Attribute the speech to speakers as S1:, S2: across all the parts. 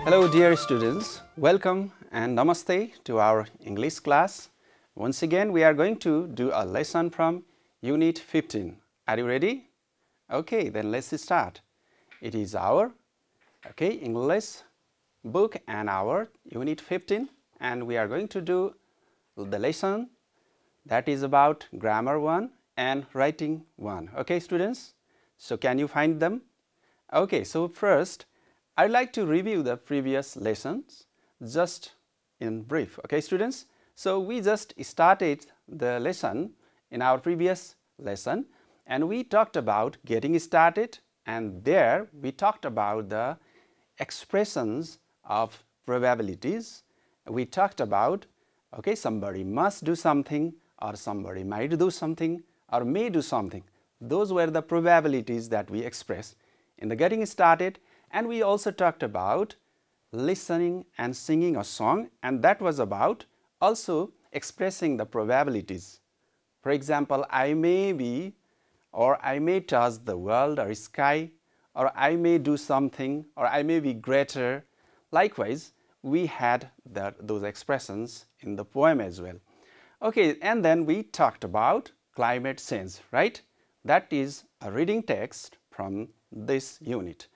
S1: Hello dear students, welcome and namaste to our English class. Once again we are going to do a lesson from Unit 15. Are you ready? Okay, then let's start. It is our English book and our Unit 15, and we are going to do the lesson that is about grammar 1 and writing 1. Okay students, so can you find them? Okay, so first I'd like to review the previous lessons just in brief. Okay students, so we just started the lesson in our previous lesson and we talked about getting started, and there we talked about the expressions of probabilities. We talked about somebody must do something, or somebody might do something, or may do something. Those were the probabilities that we expressed in the getting started. And we also talked about listening and singing a song, and that was about also expressing the probabilities. For example, I may be, or I may touch the world or sky, or I may do something, or I may be greater. Likewise, we had those expressions in the poem as well. Okay, and then we talked about climate change, right? That is a reading text from this unit.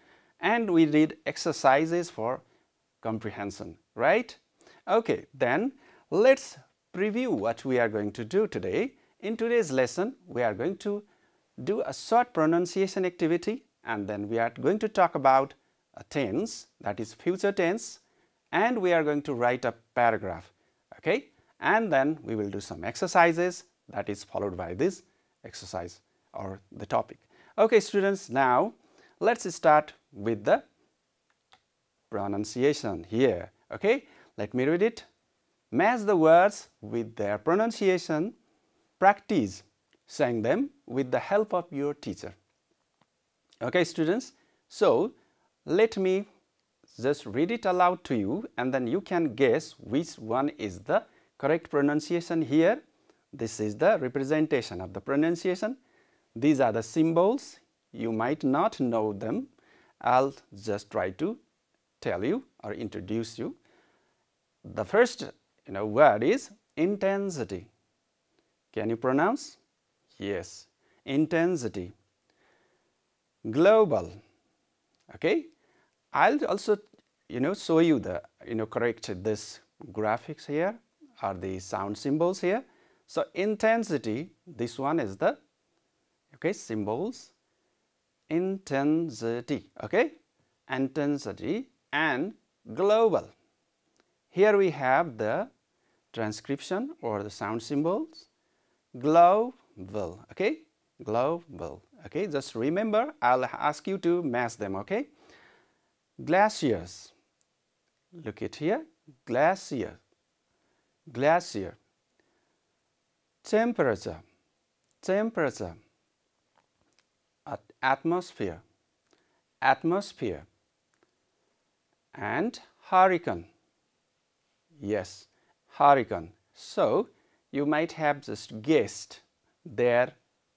S1: And we did exercises for comprehension, right? Okay, then let's preview what we are going to do today. In today's lesson, we are going to do a short pronunciation activity, and then we are going to talk about a tense, that is future tense, and we are going to write a paragraph, okay? And then we will do some exercises that is followed by this exercise or the topic. Okay students, now let's start with the pronunciation here. Okay, let me read it. Match the words with their pronunciation. Practice saying them with the help of your teacher. Okay students, so let me just read it aloud to you, and then you can guess which one is the correct pronunciation here. This is the representation of the pronunciation. These are the symbols. You might not know them. I'll just try to tell you or introduce you. The first word is intensity. Can you pronounce? Yes, intensity. Global. Okay, I'll also show you the correct this graphics here or the sound symbols here. So intensity, this one is the symbols. Intensity, okay, intensity. And global, here we have the transcription or the sound symbols. Global, okay, global, okay, just remember, I'll ask you to match them, okay. Glaciers, look at here, glacier, glacier. Temperature, temperature. Atmosphere, atmosphere. And hurricane, yes, hurricane. So you might have just guessed their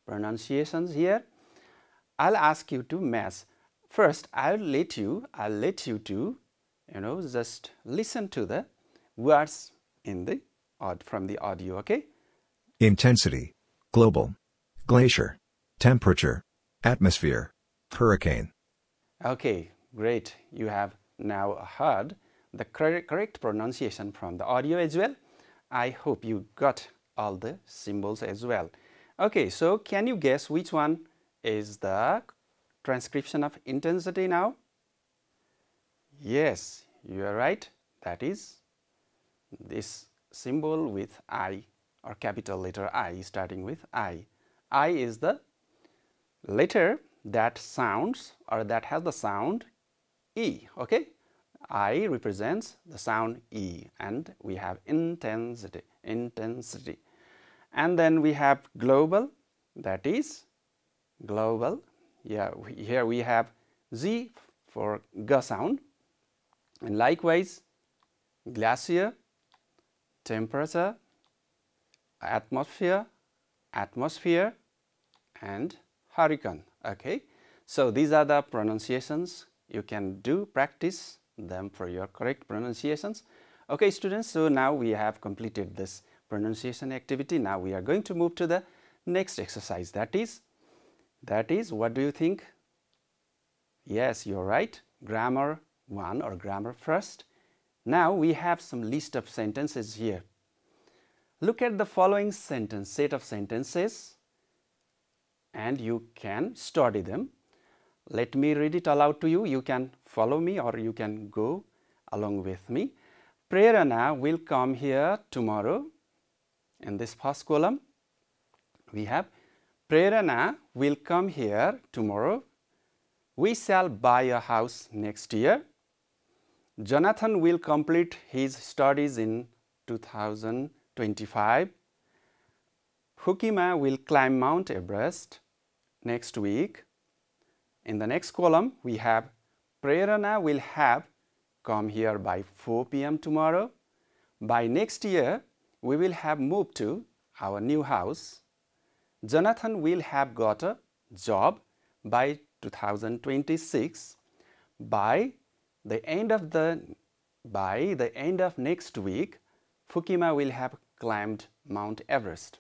S1: pronunciations here. I'll ask you to match. First, I'll let you to just listen to the words in the from the audio, okay.
S2: Intensity, global, glacier, temperature, atmosphere, hurricane.
S1: Okay, great. You have now heard the correct pronunciation from the audio as well. I hope you got all the symbols as well. Okay, so can you guess which one is the transcription of intensity now? Yes, you are right. That is this symbol with I, or capital letter I, starting with I. I is the letter that sounds or that has the sound E, okay. I represents the sound E, and we have intensity, intensity. And then we have global, that is global. Yeah, here we have G for G sound. And likewise, glacier, temperature, atmosphere, atmosphere, and hurricane. Okay, so these are the pronunciations you can do practice them for your correct pronunciations. Okay, students, so now we have completed this pronunciation activity. Now we are going to move to the next exercise. That is, what do you think? Yes, you're right. Grammar 1 or grammar first. Now we have some list of sentences here. Look at the following set of sentences and you can study them. Let me read it aloud to you. You can follow me or you can go along with me. Prerana will come here tomorrow. In this first column, we have Prerana will come here tomorrow. We shall buy a house next year. Jonathan will complete his studies in 2025. Hukima will climb Mount Everest next week. In the next column, we have Prerana will have come here by 4 p.m. tomorrow. By next year, we will have moved to our new house. Jonathan will have got a job by 2026. By the end of next week, Fukima will have climbed Mount Everest.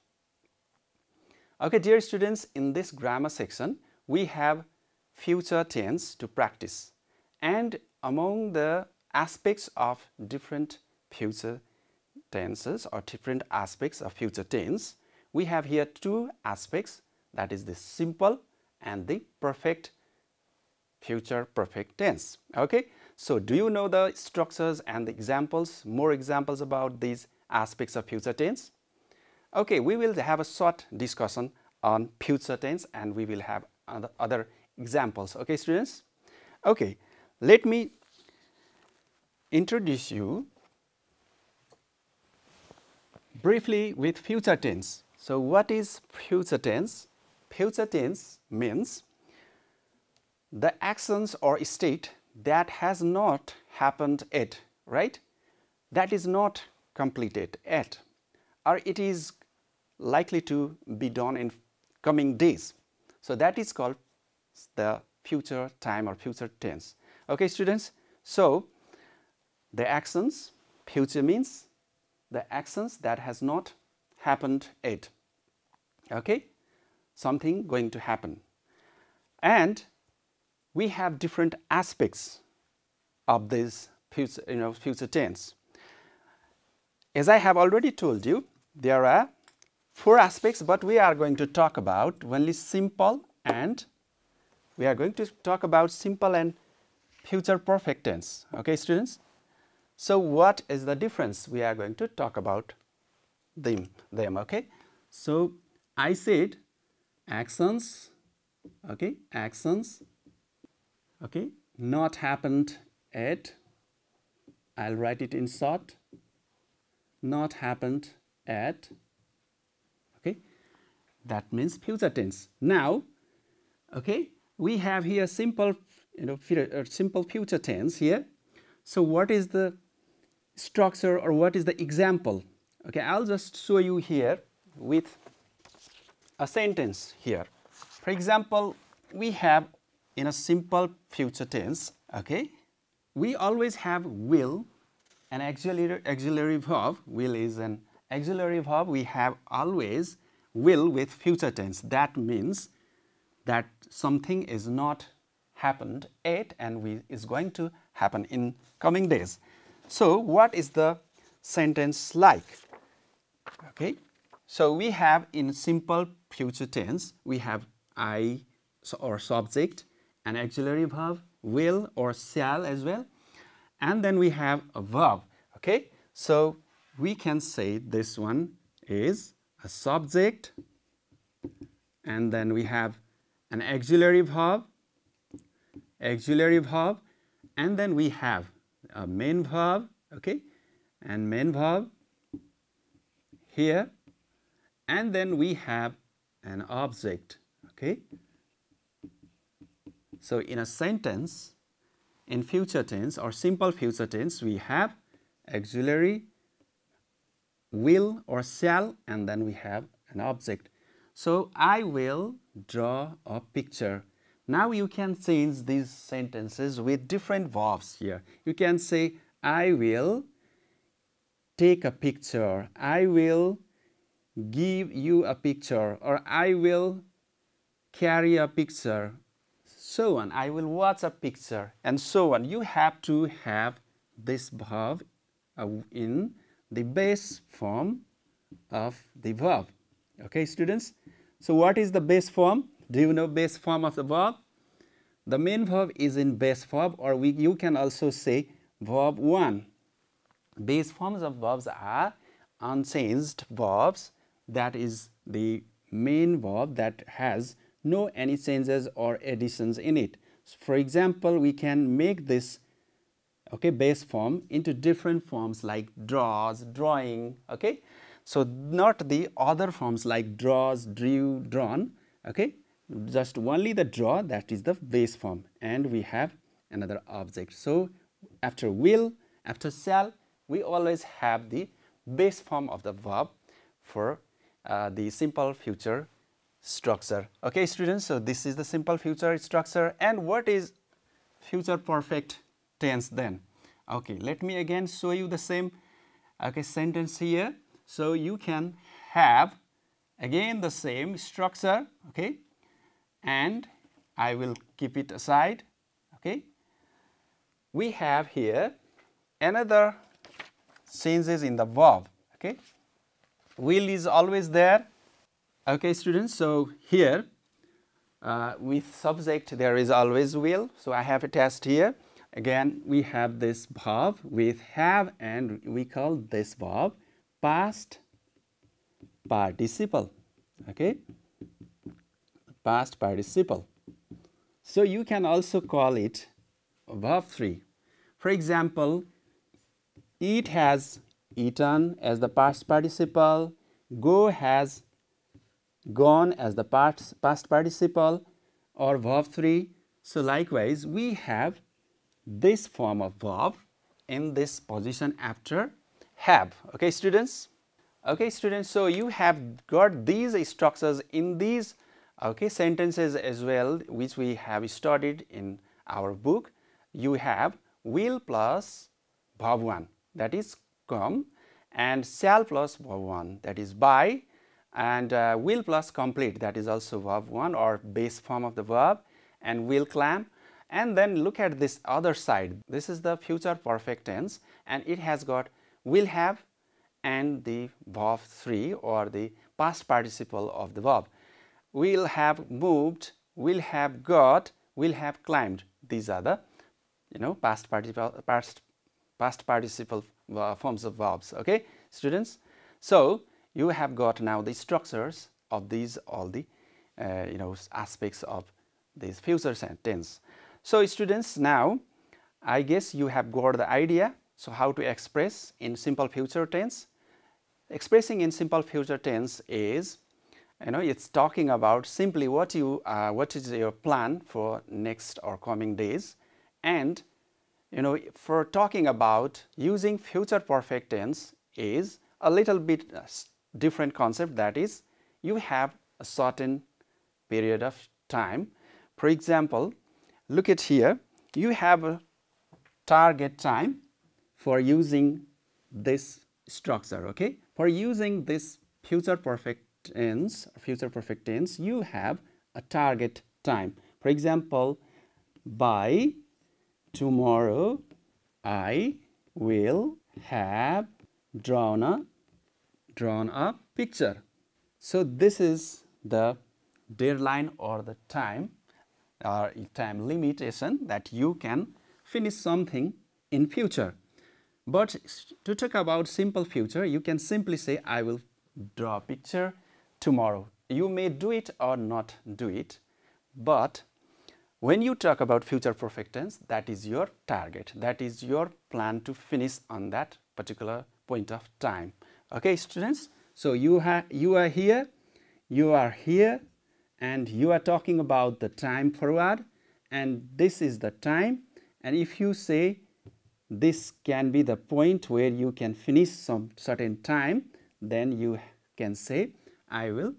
S1: Okay, dear students, in this grammar section, we have future tense to practice. And among the aspects of different future tenses or different aspects of future tense, we have here two aspects, that is the simple and the perfect future perfect tense. Okay, so do you know the structures and the examples, more examples about these aspects of future tense? Okay, we will have a short discussion on future tense and we will have other examples. Okay, students? Okay, let me introduce you briefly with future tense. So what is future tense? Future tense means the actions or state that has not happened yet, right? That is not completed yet, or it is likely to be done in coming days. So that is called the future time or future tense. Okay, students? So the actions, future means the actions that has not happened yet. Okay, something going to happen. And we have different aspects of this future, future tense. As I have already told you, there are 4 aspects, but we are going to talk about only simple and future perfect tense. Okay, students? So what is the difference? We are going to talk about them. Okay? So I said actions, okay, actions, okay, not happened yet. I'll write it in short. Not happened yet. Okay, that means future tense. Now, okay, we have here simple, simple future tense here. So what is the structure or what is the example? Okay, I'll just show you here with a sentence here. For example, we have in a simple future tense, okay, we always have will, an auxiliary verb. Will is an auxiliary verb. We have always will with future tense. That means that something is not happened yet and is going to happen in coming days. So what is the sentence like? Okay, so we have in simple future tense, we have I or subject, an auxiliary verb, will or shall as well, and then we have a verb. Okay, so we can say this one is a subject, and then we have an auxiliary verb, and then we have a main verb, okay, and main verb here, and then we have an object. Okay, so in a sentence, in future tense or simple future tense, we have auxiliary, will or shall, and then we have an object. So I will draw a picture. Now you can change these sentences with different verbs here. You can say, I will take a picture, I will give you a picture, or I will carry a picture, so on. I will watch a picture, and so on. You have to have this verb in the base form of the verb. Okay, students? So what is the base form? Do you know base form of the verb? The main verb is in base verb, or you can also say verb 1. Base forms of verbs are unchanged verbs, that is the main verb that has no any changes or additions in it. So for example, we can make this base form into different forms like draws, drawing. Okay, so not the other forms like draws, drew, drawn. Okay, just only the draw, that is the base form, and we have another object. So after will, after shall, we always have the base form of the verb for the simple future structure. Okay, students, so this is the simple future structure. And what is future perfect tense then? Okay, let me again show you the same sentence here. So you can have again the same structure, okay, and I will keep it aside. Okay, we have here another changes in the verb. Okay, will is always there. Okay, students, so here with subject there is always will, so I have attached here. Again, we have this verb with have, and we call this verb past participle. Okay, past participle. So you can also call it verb 3. For example, eat has eaten as the past participle, go has gone as the past participle, or verb 3. So likewise, we have this form of verb in this position after have. Okay, students? Okay, students, so you have got these structures in these sentences as well, which we have studied in our book. You have will plus verb 1, that is come, and shall plus verb 1, that is by, and will plus complete, that is also verb 1 or base form of the verb, and will clam. And then look at this other side. This is the future perfect tense, and it has got will have and the verb 3 or the past participle of the verb. Will have moved, will have got, will have climbed. These are the past participle forms of verbs. Okay, students? So you have got now the structures of these all the aspects of this future tense. So students, now I guess you have got the idea. So how to express in simple future tense? Expressing in simple future tense is, it's talking about simply what is your plan for next or coming days. And for talking about using future perfect tense is a little bit different concept, that is you have a certain period of time. For example, look at here, you have a target time for using this structure. Okay, for using this future perfect tense, you have a target time. For example, by tomorrow I will have drawn a picture. So this is the deadline or the time or time limitation that you can finish something in future. But to talk about simple future, you can simply say I will draw a picture tomorrow. You may do it or not do it, but when you talk about future perfect tense, that is your target, that is your plan to finish on that particular point of time. Okay, students? So you are here, and you are talking about the time forward, and this is the time. And if you say this can be the point where you can finish some certain time, then you can say I will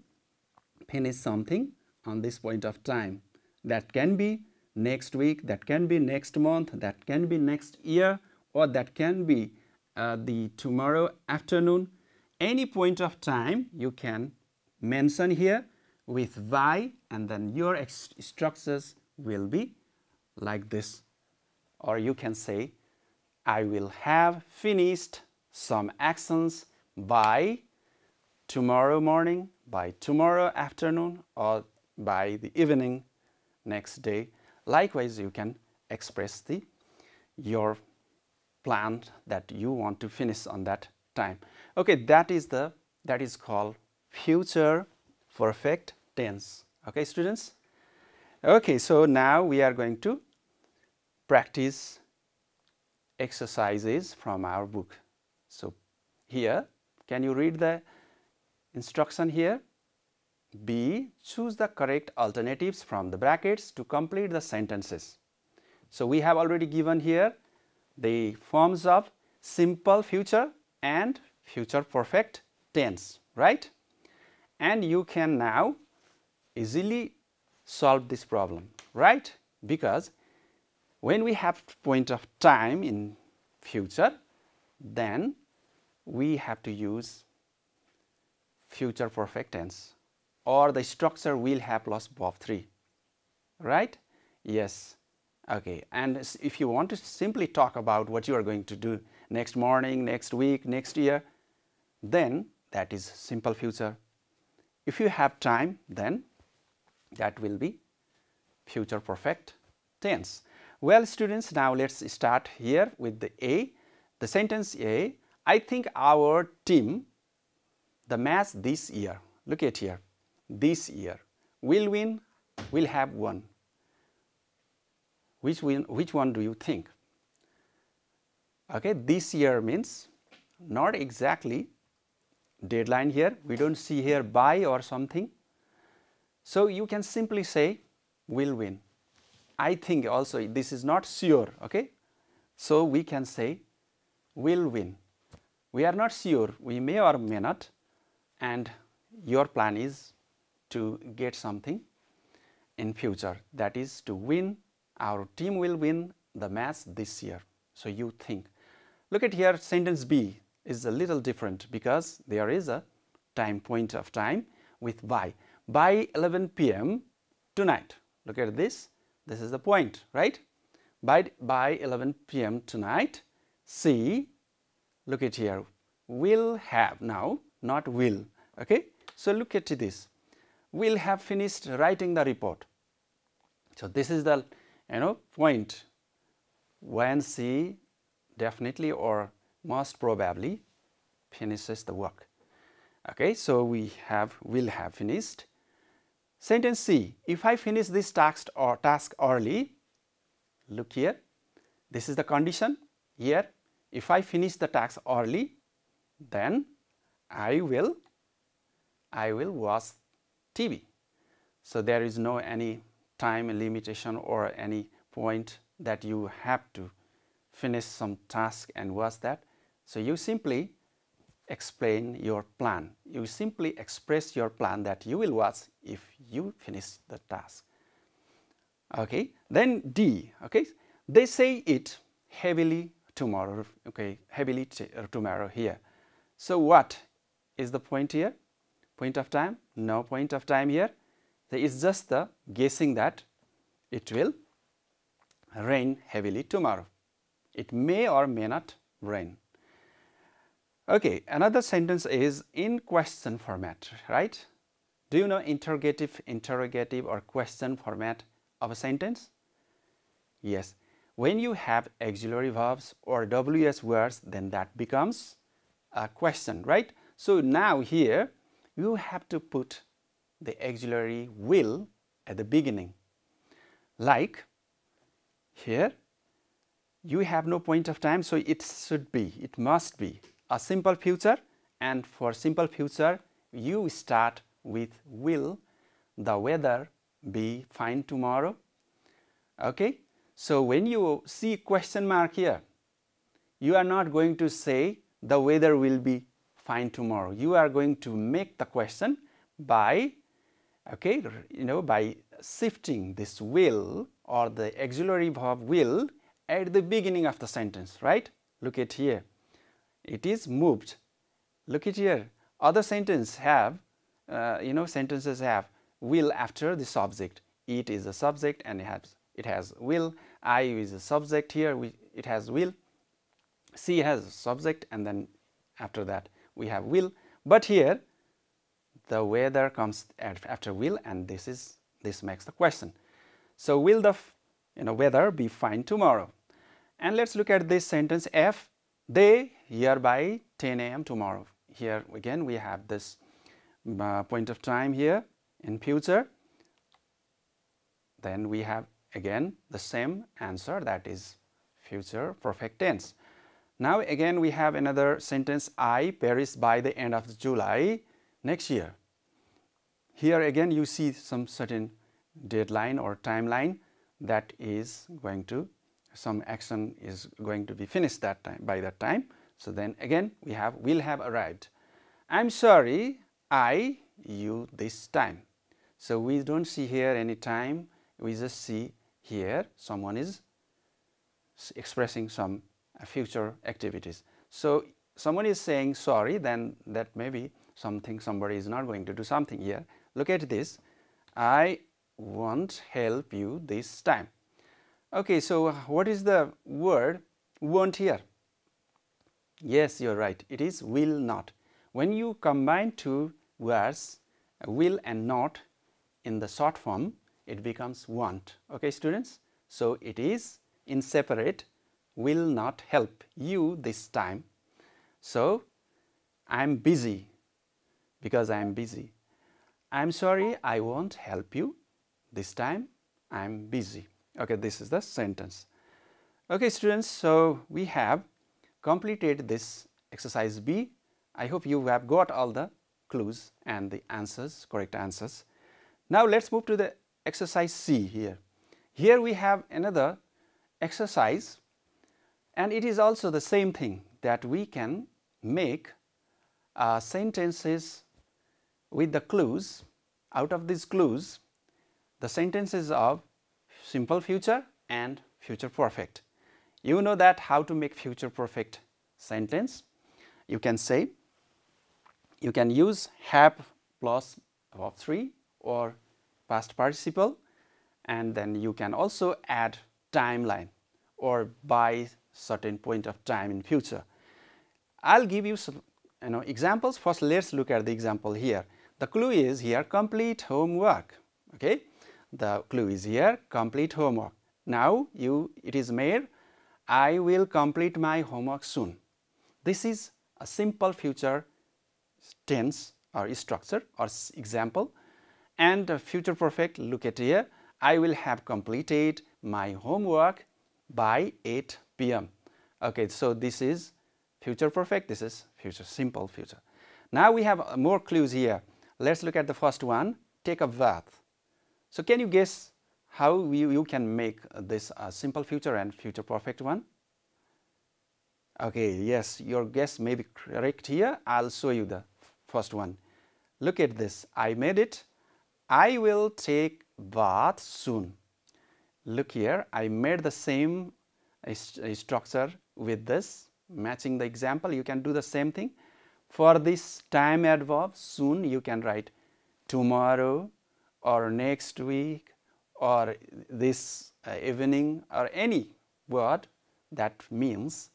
S1: finish something on this point of time. That can be next week, that can be next month, that can be next year, or that can be the tomorrow afternoon. Any point of time you can mention here with by, and then your structures will be like this. Or you can say, I will have finished some actions by tomorrow morning, by tomorrow afternoon, or by the evening next day. Likewise, you can express your plan that you want to finish on that time. Okay, that is called future perfect tense. Okay, students? Okay, so now we are going to practice exercises from our book. So here, can you read the instruction here? B. Choose the correct alternatives from the brackets to complete the sentences. So we have already given here the forms of simple future and future perfect tense, right? And you can now easily solve this problem, right? Because when we have point of time in future, then we have to use future perfect tense, or the structure will have plus verb 3, right? Yes. Okay, and if you want to simply talk about what you are going to do next morning, next week, next year, then that is simple future. If you have time, then that will be future perfect tense. Well, students, now let's start here with the A. The sentence A, I think our team, the match this year, look at here, this year, will win, will have won. Which one do you think? Okay, this year means not exactly deadline here. We don't see here by or something. So you can simply say will win. I think also this is not sure, okay? So we can say will win. We are not sure, we may or may not, and your plan is to get something in future, that is to win. Our team will win the match this year. So you think. Look at here, sentence B is a little different because there is a time, point of time with by 11 p.m. tonight. Look at this. This is the point, right? By 11 p.m. tonight, C, look at here, will have now, not will. Okay? So look at this. Will have finished writing the report. So this is the point when C definitely or most probably finishes the work. Okay, so we have will have finished. Sentence C, if I finish this task early, look here, this is the condition here. If I finish the task early, then I will watch TV. So there is no any time limitation or any point that you have to finish some task and watch that. So you simply explain your plan. You simply express your plan that you will watch if you finish the task. Okay, then D, okay, they say it heavily tomorrow, okay, heavily tomorrow here. So what is the point here? Point of time? No point of time here. There is just the guessing that it will rain heavily tomorrow. It may or may not rain. Okay, another sentence is in question format, right? Do you know interrogative, or question format of a sentence? Yes. When you have auxiliary verbs or WS words, then that becomes a question, right? So now here you have to put the auxiliary will at the beginning. Like here, you have no point of time, so it must be a simple future, and for simple future, you start with will the weather be fine tomorrow. Okay, so when you see question mark here, you are not going to say the weather will be fine tomorrow. You are going to make the question by Okay, you know, by shifting this will or the auxiliary verb will at the beginning of the sentence, right? Look at here, it is moved. Look at here, other sentences have, sentences have will after the subject. It is a subject and it has will. I is a subject here, it has will. She has a subject and then after that we have will. But here the weather comes after will, and this makes the question. So will the weather be fine tomorrow? And let's look at this sentence F. They here by 10 a.m. tomorrow. Here again we have this point of time here in future. Then we have again the same answer, that is future perfect tense. Now again we have another sentence, I perish by the end of July next year. Here again you see some certain deadline or timeline that is going to, some action is going to be finished that time, by that time. So then again we have will have arrived. I'm sorry, you this time. So we don't see here any time, we just see here someone is expressing some future activities. So someone is saying sorry, then that may be something, somebody is not going to do something here. Look at this, I won't help you this time. Okay, so what is the word won't here? Yes, you're right, it is will not. When you combine two words, will and not, in the short form, it becomes won't. Okay, students? So it is in separate, will not help you this time. So I'm busy because I'm busy. I'm sorry, I won't help you this time. I'm busy. Okay, this is the sentence. Okay, students, so we have completed this exercise B. I hope you have got all the clues and the answers, correct answers. Now let's move to the exercise C here. Here we have another exercise, and it is also the same thing, that we can make sentences with the clues. Out of these clues, the sentences of simple future and future perfect. You know that how to make future perfect sentence. You can say, you can use have plus verb 3 or past participle, and then you can also add timeline or by certain point of time in future. I'll give you some examples. First, let's look at the example here. The clue is here, complete homework. Okay, the clue is here, complete homework. Now it is made, I will complete my homework soon. This is a simple future tense or structure or example. And future perfect, look at here, I will have completed my homework by 8 p.m. Okay, so this is future perfect, this is future simple future. Now we have more clues here. Let's look at the first one, take a bath. So can you guess how you can make this simple future and future perfect one? Okay, yes, your guess may be correct here. I'll show you the first one. Look at this, I made it. I will take bath soon. Look here, I made the same structure with this, matching the example. You can do the same thing. For this time adverb, soon, you can write tomorrow or next week or this evening or any word that means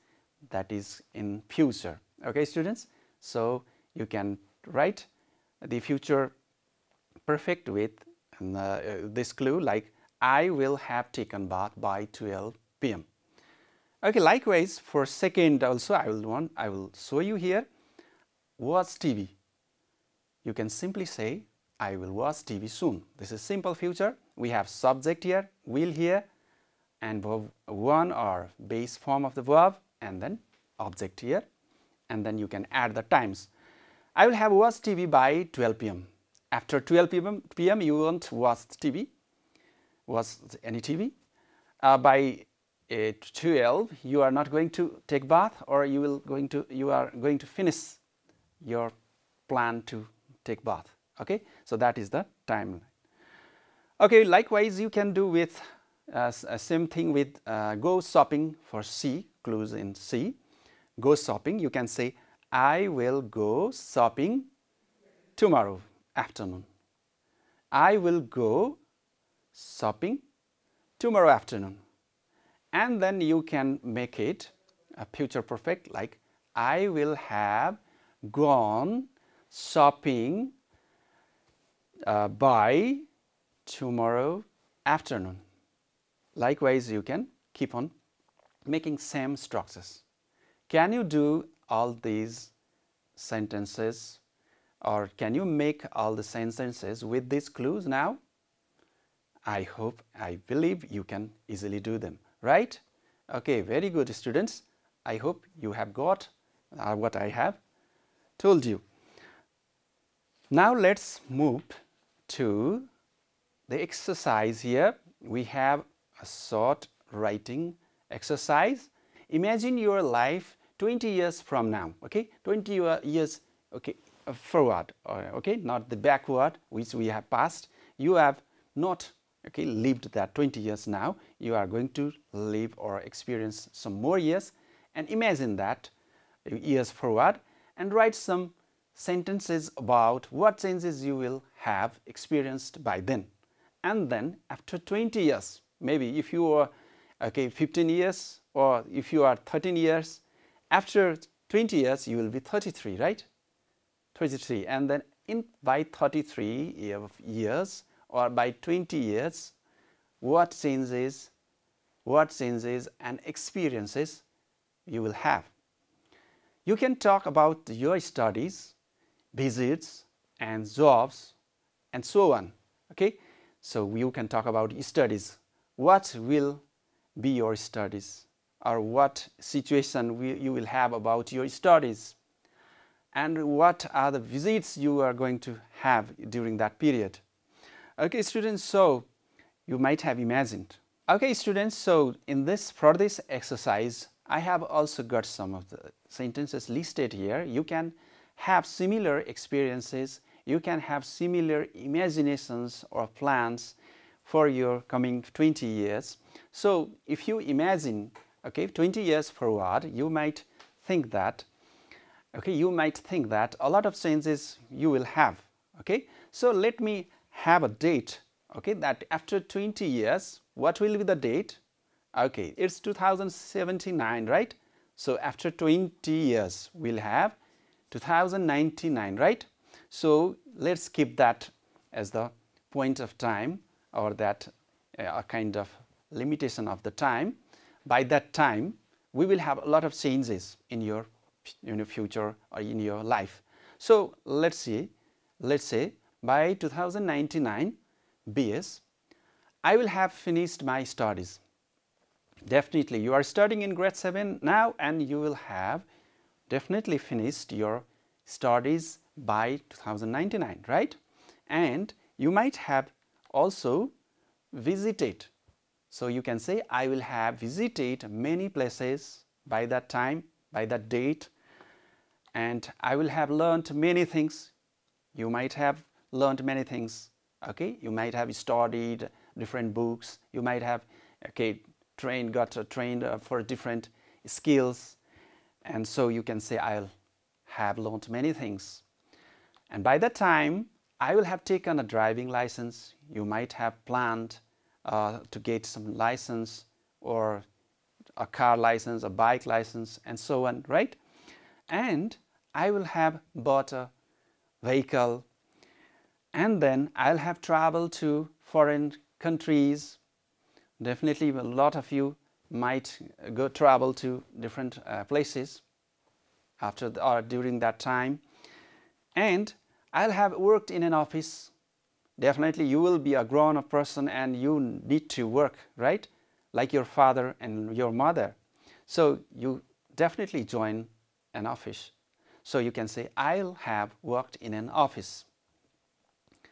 S1: that is in future. Okay, students? So you can write the future perfect with this clue like I will have taken bath by 12 p.m. Okay, likewise for second also I will show you here, watch TV. You can simply say I will watch TV soon. This is simple future. We have subject here, will here, and verb 1 or base form of the verb, and then object here, and then you can add the times. I will have watched TV by 12 p.m. After 12 p.m. you won't watch TV, watch any TV. By 12 you are not going to take bath, or you are going to finish your plan to take bath. Okay, so that is the timeline. Okay, likewise you can do with same thing with go shopping for C, clues in C. Go shopping, you can say I will go shopping tomorrow afternoon. I will go shopping tomorrow afternoon. And then you can make it a future perfect, like I will have gone shopping by tomorrow afternoon. Likewise, you can keep on making same structures. Can you do all these sentences, or can you make all the sentences with these clues now? I believe you can easily do them, right? Okay, very good, students. I hope you have got what I have told you. Now let's move to the exercise here. We have a short writing exercise. Imagine your life 20 years from now, okay? 20 years, okay, forward, okay? Not the backward, which we have passed. You have not, okay, lived that 20 years now. You are going to live or experience some more years. And imagine that years forward and write some sentences about what changes you will have experienced by then. And then after 20 years, maybe if you are 15 years, or if you are 13 years, after 20 years you will be 33, right? 33, and then by 33 years or by 20 years, what changes and experiences you will have. You can talk about your studies, visits and jobs and so on, okay? So you can talk about studies. What will be your studies, or what situation you will have about your studies, and what are the visits you are going to have during that period. Okay, students, so you might have imagined. Okay, students, so for this exercise, I have also got some of the sentences listed here. You can have similar experiences, you can have similar imaginations or plans for your coming 20 years. So if you imagine, okay, 20 years forward, you might think that, okay, you might think that a lot of changes you will have, okay? So let me have a date, okay, that after 20 years, what will be the date? Okay, it's 2079, right? So after 20 years, we'll have 2099, right? So let's keep that as the point of time, or that a kind of limitation of the time. By that time, we will have a lot of changes in your future or in your life. So let's say by 2099 BS, I will have finished my studies. Definitely, you are studying in grade 7 now, and you will have definitely finished your studies by 2099, right? And you might have also visited. So you can say, I will have visited many places by that time, by that date, and I will have learned many things. You might have learned many things, okay? You might have studied different books. You might have, okay, got trained for different skills. And so you can say, I'll have learned many things. And by that time, I will have taken a driving license. You might have planned to get some license, or a car license, a bike license, and so on, right? And I will have bought a vehicle, and then I'll have traveled to foreign countries. Definitely a lot of you might go travel to different places after or during that time. And I'll have worked in an office. Definitely you will be a grown-up person and you need to work, right? Like your father and your mother. So you definitely join an office. So you can say, I'll have worked in an office.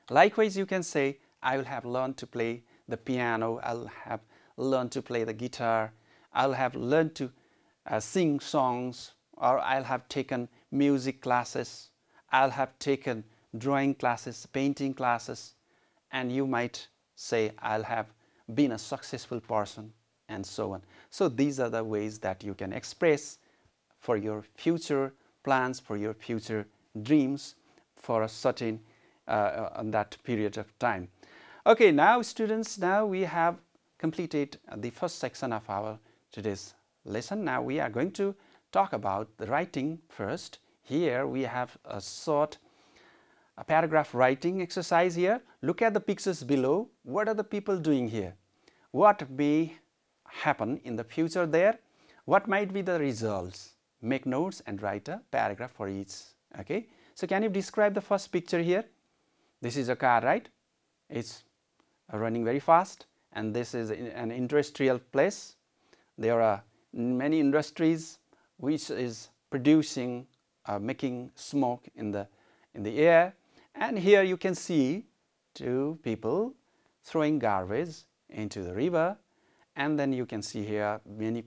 S1: Likewise, you can say, I will have learned to play the piano. I'll have learned to play the guitar. I'll have learned to sing songs, or I'll have taken music classes. I'll have taken drawing classes, painting classes, and you might say, I'll have been a successful person, and so on. So these are the ways that you can express for your future plans, for your future dreams, for a certain on that period of time. Okay, now students, now we have completed the first section of our today's lesson. Now we are going to talk about the writing first. Here we have a short paragraph writing exercise here. Look at the pictures below. What are the people doing here? What may happen in the future there? What might be the results? Make notes and write a paragraph for each. Okay, so can you describe the first picture here? This is a car, right? It's running very fast, and this is an industrial place. There are many industries which is producing, making smoke in the air, and here you can see two people throwing garbage into the river, and then you can see here many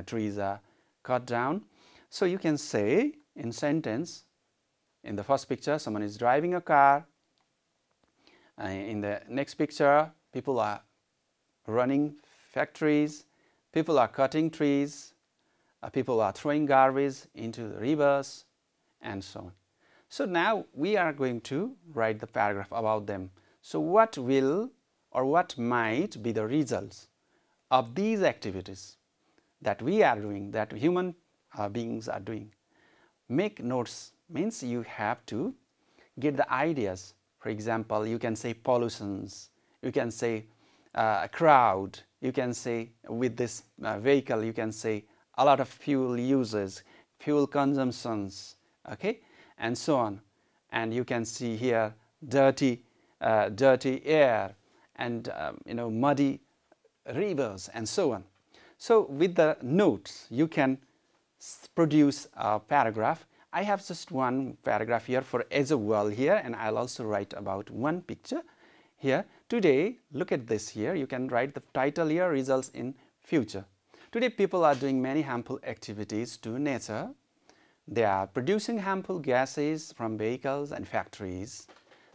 S1: trees are cut down. So you can say in sentence, in the first picture someone is driving a car, in the next picture people are running factories, people are cutting trees, people are throwing garbage into the rivers, and so on. So now we are going to write the paragraph about them. So what will or what might be the results of these activities that we are doing, that human beings are doing? Make notes means you have to get the ideas. For example, you can say pollutions, you can say a crowd, you can say with this vehicle, you can say a lot of fuel uses, fuel consumptions, okay, and so on. And you can see here dirty air, and muddy rivers, and so on. So with the notes you can produce a paragraph. I have just one paragraph here for as well here, and I'll also write about one picture here. Today, look at this here, you can write the title here, results in future. Today people are doing many harmful activities to nature. They are producing harmful gases from vehicles and factories.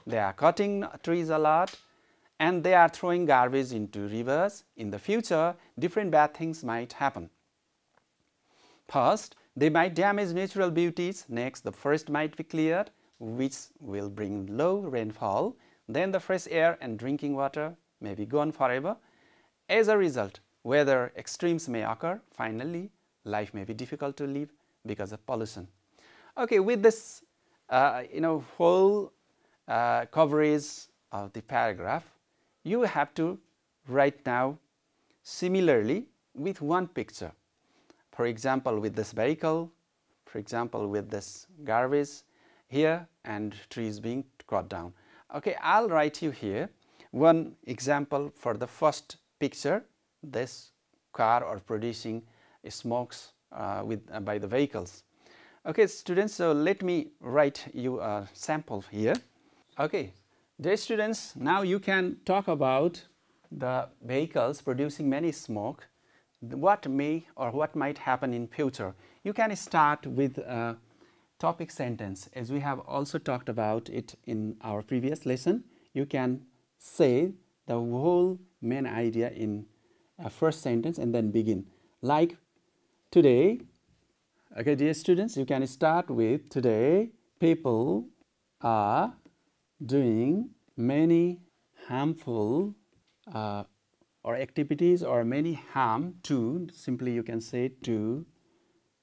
S1: They are cutting trees a lot, and they are throwing garbage into rivers. In the future, different bad things might happen. First, they might damage natural beauties. Next, the forest might be cleared, which will bring low rainfall. Then the fresh air and drinking water may be gone forever. As a result, weather extremes may occur. Finally, life may be difficult to live because of pollution. Okay, with this whole coverage of the paragraph, you have to write now similarly with one picture. For example, with this vehicle, for example, with this garbage here and trees being cut down. Okay, I'll write you here one example for the first picture, this car or producing smokes by the vehicles. Okay, students, so let me write you a sample here. Okay, dear students, now you can talk about the vehicles producing many smoke. What may or what might happen in future. You can start with a topic sentence, as we have also talked about it in our previous lesson. You can say the whole main idea in a first sentence and then begin. Like today, okay, dear students, you can start with today people are doing many harmful or activities or many harm to, simply you can say to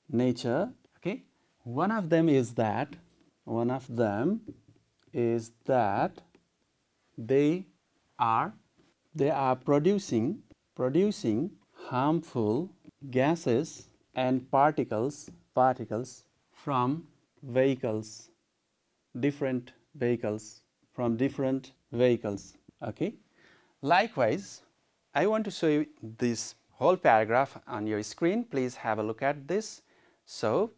S1: nature. Okay, one of them is that they are producing harmful gases and particles from vehicles, different vehicles. Okay, likewise, I want to show you this whole paragraph on your screen. Please have a look at this. So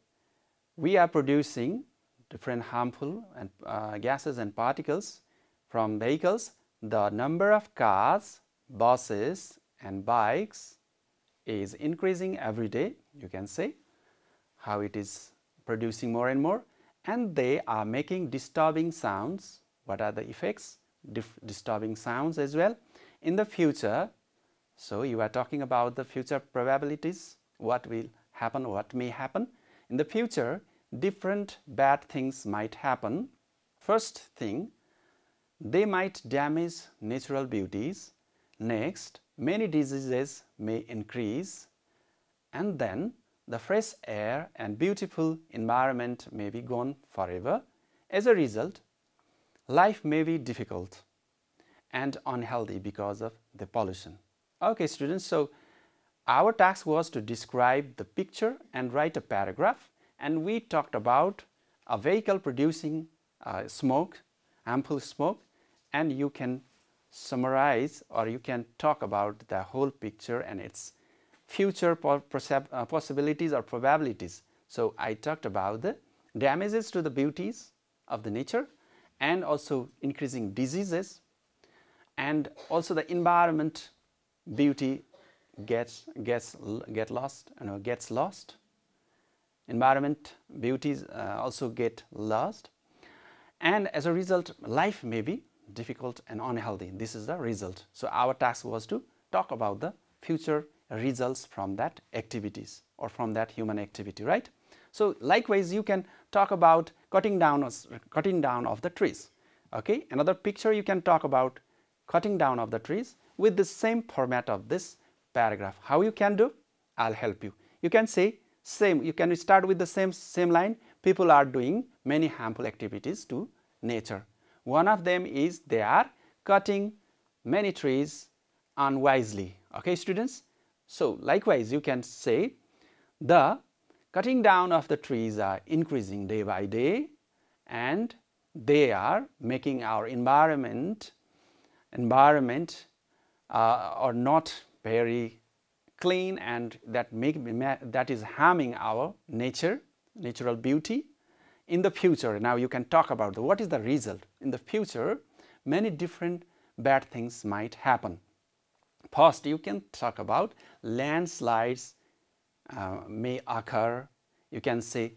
S1: we are producing different harmful and gases and particles from vehicles. The number of cars, buses and bikes is increasing every day. You can say how it is producing more and more, and they are making disturbing sounds. What are the effects? Disturbing sounds as well in the future. So you are talking about the future probabilities, what will happen, what may happen. In the future, different bad things might happen. First thing, they might damage natural beauties. Next, many diseases may increase. And then the fresh air and beautiful environment may be gone forever. As a result, life may be difficult and unhealthy because of the pollution. Okay, students, so our task was to describe the picture and write a paragraph, and we talked about a vehicle producing smoke, harmful smoke, and you can summarize or you can talk about the whole picture and its future possibilities or probabilities. So I talked about the damages to the beauties of the nature and also increasing diseases, and also the environment beauty gets lost. Environment beauties also get lost, and as a result life may be difficult and unhealthy. This is the result. So our task was to talk about the future results from that activities or from that human activity, right? So likewise you can talk about cutting down of the trees. Okay, another picture you can talk about cutting down of the trees with the same format of this paragraph. How you can do? I'll help you. You can say same, you can start with the same line. People are doing many harmful activities to nature. One of them is they are cutting many trees unwisely. Okay, students? So likewise you can say the cutting down of the trees are increasing day by day, and they are making our environment are not very clean, and that is harming our natural beauty. In the future, now you can talk about what is the result. In the future, many different bad things might happen. First, you can talk about landslides may occur. You can say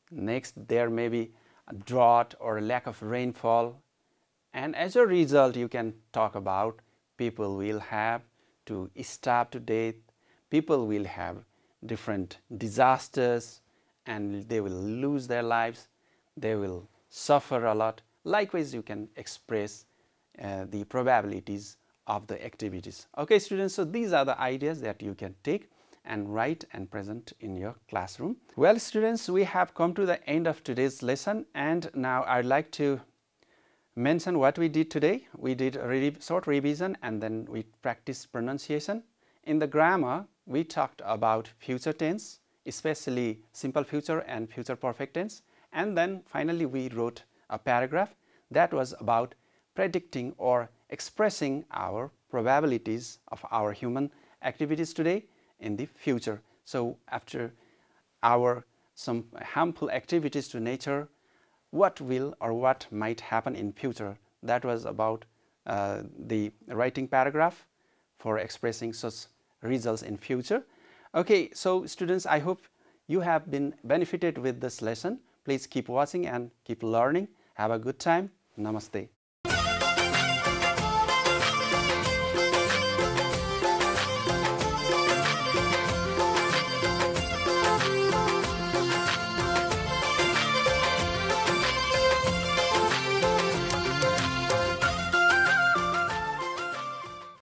S1: next there may be a drought or a lack of rainfall, and as a result you can talk about people will have to starve to death, people will have different disasters and they will lose their lives, they will suffer a lot. Likewise you can express the probabilities of the activities. Okay, students, so these are the ideas that you can take and write and present in your classroom. Well, students, we have come to the end of today's lesson, and now I'd like to mention what we did today. We did a short revision and then we practiced pronunciation. In the grammar, we talked about future tense, especially simple future and future perfect tense, and then finally we wrote a paragraph that was about predicting or expressing our probabilities of our human activities today in the future. So after some harmful activities to nature, what will or what might happen in future? That was about the writing paragraph for expressing such results in future. Okay, so students, I hope you have been benefited with this lesson. Please keep watching and keep learning. Have a good time. Namaste.